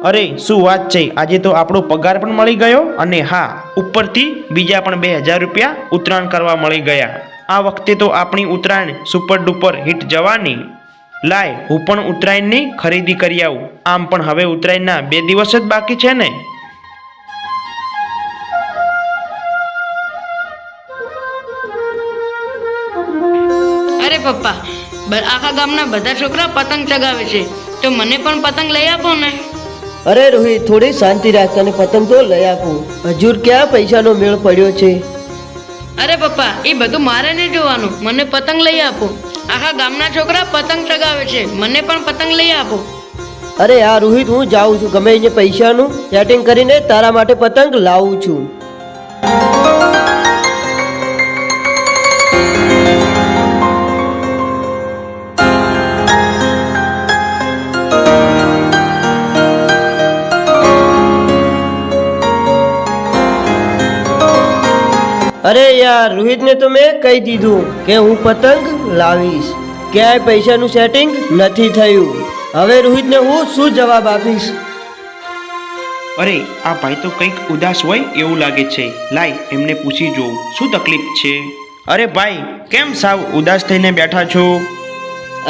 અરે શું વાત છે, આજે તો આપણો પગાર પણ મળી ગયો અને હા ઉપરથી બીજા પણ 2000 રૂપિયા ઉત્તરાયણ કરવા મળી ગયા. આ વખતે તો આપણી ઉત્તરાયણ સુપર ડુપર હિટ જવાની. લાય હું પણ ઉત્તરાયણની ખરીદી કરી આવું. આમ પણ હવે ઉત્તરાયણના 2 દિવસ જ બાકી છે ને. અરે પપ્પા, આખા ગામના બધા છોકરા પતંગ ચગાવે છે, તો મને પણ પતંગ લઈ આપો ને. અરે રોહિત, થોડી શાંતિ રાખ, તને પતંગ તો લઈ આપું. હજુ ક્યાં પૈસાનો મેળ પડ્યો છે? અરે પપ્પા, એ બધું મારે નહીં જોવાનું, મને પતંગ લઈ આપો. આખા ગામના છોકરા પતંગ ચગાવે છે, મને પણ પતંગ લઈ આપો. અરે આ રોહિત, હું જાઉં છું, ગમે એને પૈસાનું સેટિંગ કરીને તારા માટે પતંગ લાવું છું. અરે યાર, રોહિતને તો મેં કહી દીધું કે હું પતંગ લાવીશ, ક્યાંય પૈસાનું સેટિંગ નથી થયું. હવે રોહિતને હું શું જવાબ આપીશ? અરે આ ભાઈ તો કંઈક ઉદાસ હોય એવું લાગે છે. લાય એમને પૂછી જોઉં શું તકલીફ છે. અરે ભાઈ, કેમ સાવ ઉદાસ થઈને બેઠા છો?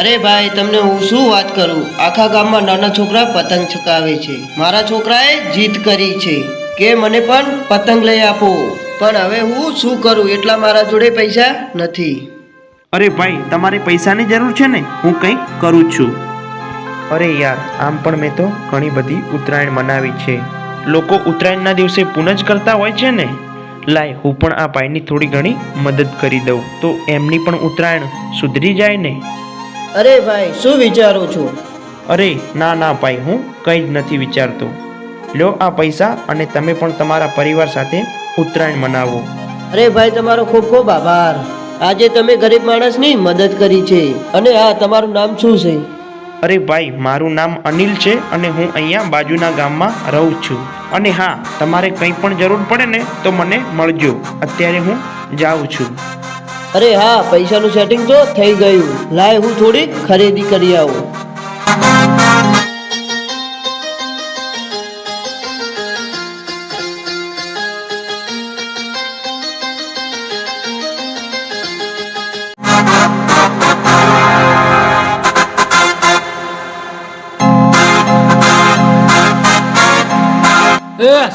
અરે ભાઈ, તમને હું શું વાત કરું, આખા ગામમાં નાના છોકરા પતંગ ચગાવે છે. મારા છોકરાએ જીત કરી છે કે મને પણ પતંગ લઈ આપો, પણ હવે હું શું કરું, એટલા મારા જોડે પૈસા નથી. અરે ભાઈ, તમારે પૈસાની જરૂર છે ને, હું કંઈક કરું છું. અરે યાર, આમ પણ મેં તો ઘણી બધી ઉત્તરાયણ મનાવી છે. લોકો ઉત્તરાયણના દિવસે પૂનજ કરતા હોય છે ને. લાય હું પણ આ ભાઈની થોડી ઘણી મદદ કરી દઉં તો એમની પણ ઉત્તરાયણ સુધરી જાય ને. અરે ભાઈ, શું વિચારો છો? અરે ના ના ભાઈ, હું કંઈ જ નથી વિચારતો. લ્યો આ પૈસા અને તમે પણ તમારા પરિવાર સાથે ઉત્તરાયણ મનાવો. અરે ભાઈ, તમારો ખૂબ ખૂબ આભાર. આજે તમે ગરીબ માણસની મદદ કરી છે. અને હા, તમારું નામ શું છે? અરે ભાઈ, મારું નામ અનિલ છે અને હું અહીંયા બાજુના ગામમાં રહું છું. અને હા, તમારે કંઈ પણ જરૂર પડે ને તો મને મળજો. અત્યારે હું જાઉં છું. અરે હા, પૈસાનું સેટિંગ તો થઈ ગયું. લાય હું થોડી ખરીદી કરી આવું.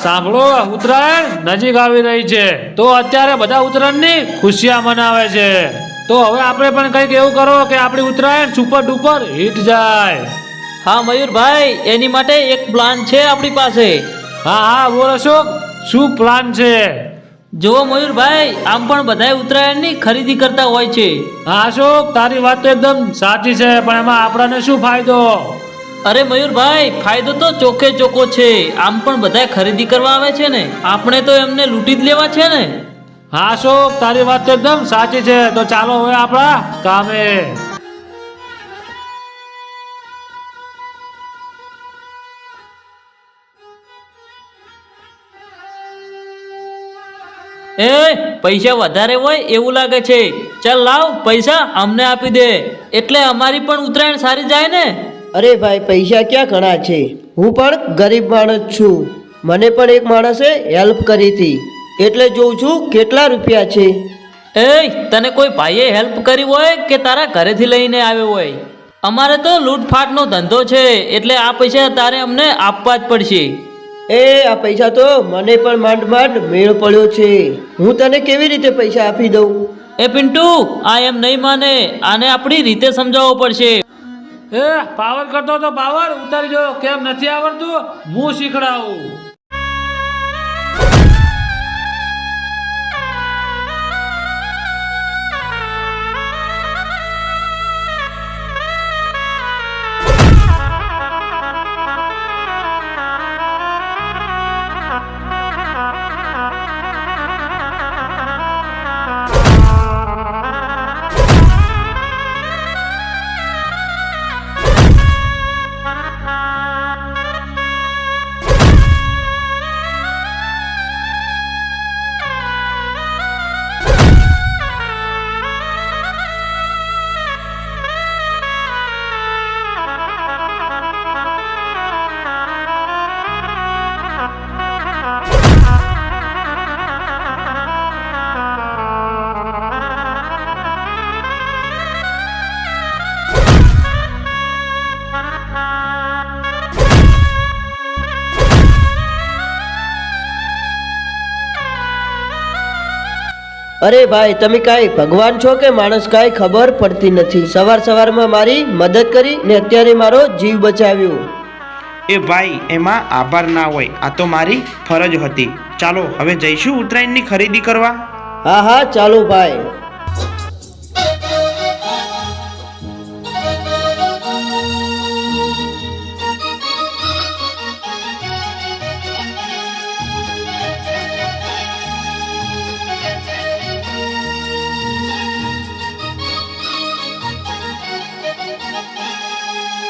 સાંભળો, ઉત્તરાયણ નજીક આવી રહી છે, તો અત્યારે બધા ઉત્તરાયણની ખુશિયા મનાવે છે. તો હવે આપણે પણ કંઈક એવું કરો કે આપણી ઉત્તરાયણ સુપર ડુપર હિટ જાય. હા મયુરભાઈ, એની માટે એક પ્લાન છે આપણી પાસે. હા હા, બોલો અશોક, શું પ્લાન છે? જુઓ મયુરભાઈ, આમ પણ બધાય ઉત્તરાયણની ખરીદી કરતા હોય છે. હા અશોક, તારી વાત તો એકદમ સાચી છે, પણ એમાં આપણને શું ફાયદો? અરે મયુરભાઈ, ફાયદો તો ચોખ્ખે ચોખ્ખો છે. આમ પણ બધા ખરીદી કરવા આવે છે ને, આપણે તો એમને લૂંટી જ લેવા છે ને. હા અશોક, તારી વાત તો એકદમ સાચી છે. તો ચાલો હવે આપણા કામે. એ પૈસા વધારે હોય એવું લાગે છે. ચાલ લાવ, પૈસા અમને આપી દે, એટલે અમારી પણ ઉત્તરાયણ સારી જાય ને. અરે ભાઈ, પૈસા ક્યાં ઘણા છે, હું પણ ગરીબ માણસ છું. મને પણ એક માણસે હેલ્પ કરી હતી, એટલે જોઉં છું કેટલા રૂપિયા છે. એ તને કોઈ ભાઈએ હેલ્પ કરી હોય કે તારા ઘરેથી લઈને આવ્યો હોય? અમારે તો લૂંટફાટનો ધંધો છે, એટલે આ પૈસા તારે અમને આપવા જ પડશે. આ પૈસા તો મને પણ માંડ માંડ મેળ પડ્યો છે. હું તને કેવી રીતે પૈસા આપી દઉં? એ પિન્ટુ, આ એમ નહીં માને, આને આપણી રીતે સમજાવવો પડશે. પાવર કરતો તો પાવર ઉતારી જો, કેમ નથી આવડતું? હું શીખડાવું. અરે ભાઈ તમે કાંઈ ભગવાન છો કે માણસ કાંઈ ખબર પડતી નથી. સવારમાં મારી મદદ કરી ને અત્યારે મારો જીવ બચાવ્યો. એ ભાઈ એમાં આભાર ના હોય, આ તો મારી ફરજ હતી. ચાલો હવે જઈશું ઉત્તરાયણની ખરીદી કરવા. હા હા ચાલો ભાઈ.